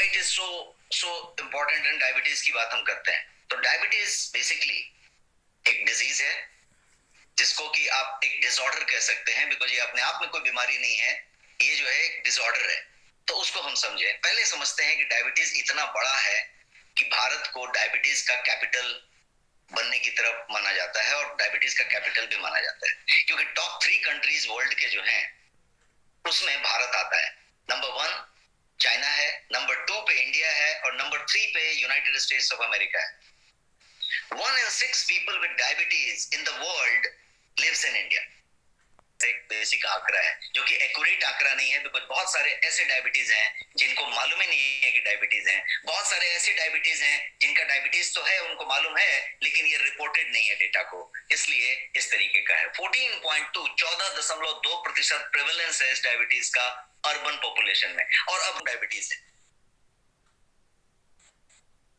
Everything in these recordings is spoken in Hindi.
It is so important and diabetes की बात हम करते हैं तो डायबिटीज बेसिकली एक डिजीज है जिसको कि आप एक डिसऑर्डर कह सकते हैं बिकॉज ये अपने आप में कोई बीमारी नहीं है, ये जो है एक डिसऑर्डर है। तो उसको हम समझे, पहले समझते हैं कि डायबिटीज इतना बड़ा है कि भारत को डायबिटीज का कैपिटल बनने की तरफ माना जाता है और डायबिटीज का कैपिटल भी माना जाता है क्योंकि टॉप 3 कंट्रीज वर्ल्ड के जो हैं उसमें भारत आता है। नंबर 1 चाइना है, नंबर 2 पे इंडिया है और नंबर 3 पे यूनाइटेड स्टेट्स ऑफ अमेरिका है। 1 in 6 people with diabetes in the world lives in India। एक बेसिक आंकड़ा है जो कि एक्यूरेट आंकड़ा नहीं है बिकॉज बहुत सारे ऐसे डायबिटीज हैं जिनको मालूम ही नहीं है कि डायबिटीज है, बहुत सारे ऐसे डायबिटीज हैं जिनका डायबिटीज तो है, उनको मालूम है लेकिन ये रिपोर्टेड नहीं है डेटा को, इसलिए इस तरीके का है। 14.2% प्रेवलेंस है इस डायबिटीज का अर्बन पॉपुलेशन में। और अब डायबिटीज है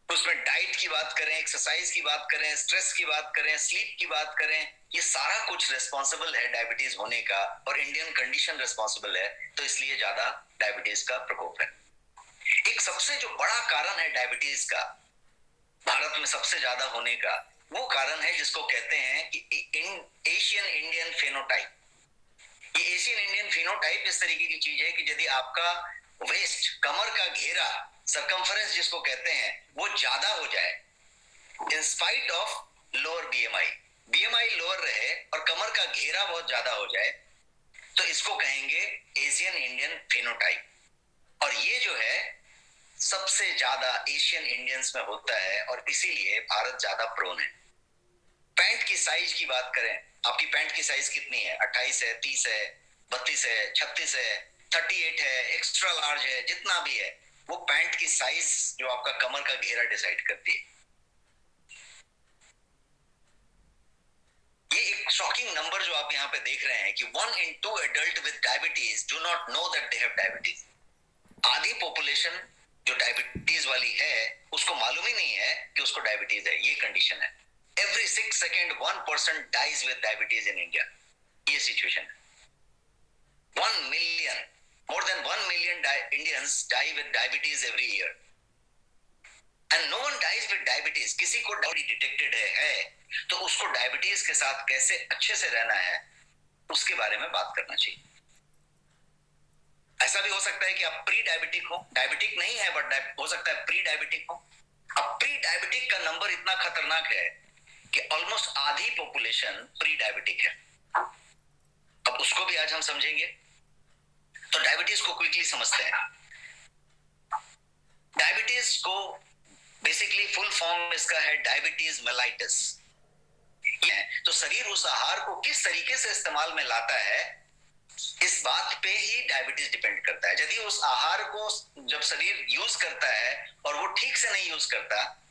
उसमें डाइट की बात करें, एक्सरसाइज की बात करें, स्ट्रेस की बात करें, स्लीप की बात करें, ये सारा कुछ रिस्पॉन्सिबल है डायबिटीज होने का और इंडियन कंडीशन रिस्पॉन्सिबल है, तो इसलिए ज्यादा डायबिटीज का प्रकोप है। एक सबसे जो बड़ा कारण है डायबिटीज का भारत में सबसे ज्यादा होने का, वो कारण है जिसको कहते हैं कि एशियन इंडियन फेनोटाइप। ये एशियन इंडियन फेनोटाइप इस तरीके की चीज है कि यदि आपका वेस्ट, कमर का घेरा, सरकमफरेंस जिसको कहते हैं, वो ज्यादा हो जाए in spite of lower BMI lower रहे और कमर का घेरा बहुत ज्यादा हो जाए, तो इसको कहेंगे एशियन इंडियन फेनोटाइप। और ये जो है सबसे ज्यादा एशियन इंडियंस में होता है और इसीलिए भारत ज्यादा प्रोन है। पैंट की साइज की बात करें, आपकी पैंट की साइज कितनी है? 28 है, 30 है, 32 है, 36 है, 38 है, एक्स्ट्रा लार्ज है, जितना भी है, वो पैंट की साइज जो आपका कमर का घेरा डिसाइड करती है। ये एक शॉकिंग नंबर जो आप यहाँ पे देख रहे हैं कि 1 in 2 adult with diabetes do not know that they have diabetes। आधी पॉपुलेशन जो डायबिटीज वाली है उसको मालूम ही नहीं है कि उसको डायबिटीज है, ये कंडीशन है। Every 6 seconds 1 person dies with diabetes in India। ये सिचुएशन है। 1 million, more than 1 million Indians die with diabetes every year and no one dies with diabetes। किसी को डायबिटीज डिटेक्टेड है तो उसको डायबिटीज के साथ कैसे अच्छे से रहना है उसके बारे में बात करना चाहिए। ऐसा भी हो सकता है कि आप प्री डायबिटिक हो, डायबिटिक नहीं है बट हो सकता है प्री डायबिटिक हो। अब प्री डायबिटिक का नंबर इतना खतरनाक है कि ऑलमोस्ट आधी पॉपुलेशन प्री डायबिटिक है। अब उसको भी आज हम समझेंगे। तो डायबिटीज को क्विकली समझते हैं। डायबिटीज को बेसिकली फुल फॉर्म इसका है डायबिटीज मेलाइटिस। तो शरीर उस आहार को किस तरीके से इस्तेमाल में लाता है इस बात पे ही डायबिटीज डिपेंड करता है। यदि उस आहार को जब शरीर यूज करता है और वो ठीक से नहीं यूज करता,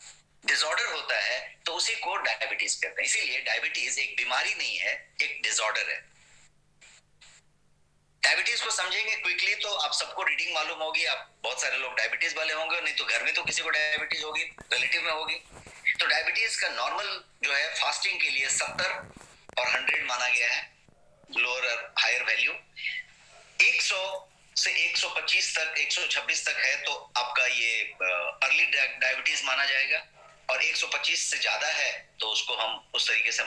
डिसऑर्डर होता है, तो उसी को डायबिटीज कहते हैं। इसीलिए डायबिटीज एक बीमारी नहीं है, एक डिसऑर्डर है। डायबिटीज को समझेंगे क्विकली तो आप सबको रीडिंग मालूम होगी, आप बहुत सारे लोग डायबिटीज वाले होंगे, नहीं तो घर में तो किसी को डायबिटीज होगी, रिलेटिव में होगी। तो डायबिटीज का नॉर्मल जो है फास्टिंग के लिए 70 और 100 माना गया है, लोअर और हायर वैल्यू। 100 से 125 तक, 126 तक है तो आपका ये अर्ली डायबिटीज माना जाएगा और 125 से ज्यादा है तो उसको हम उस तरीके से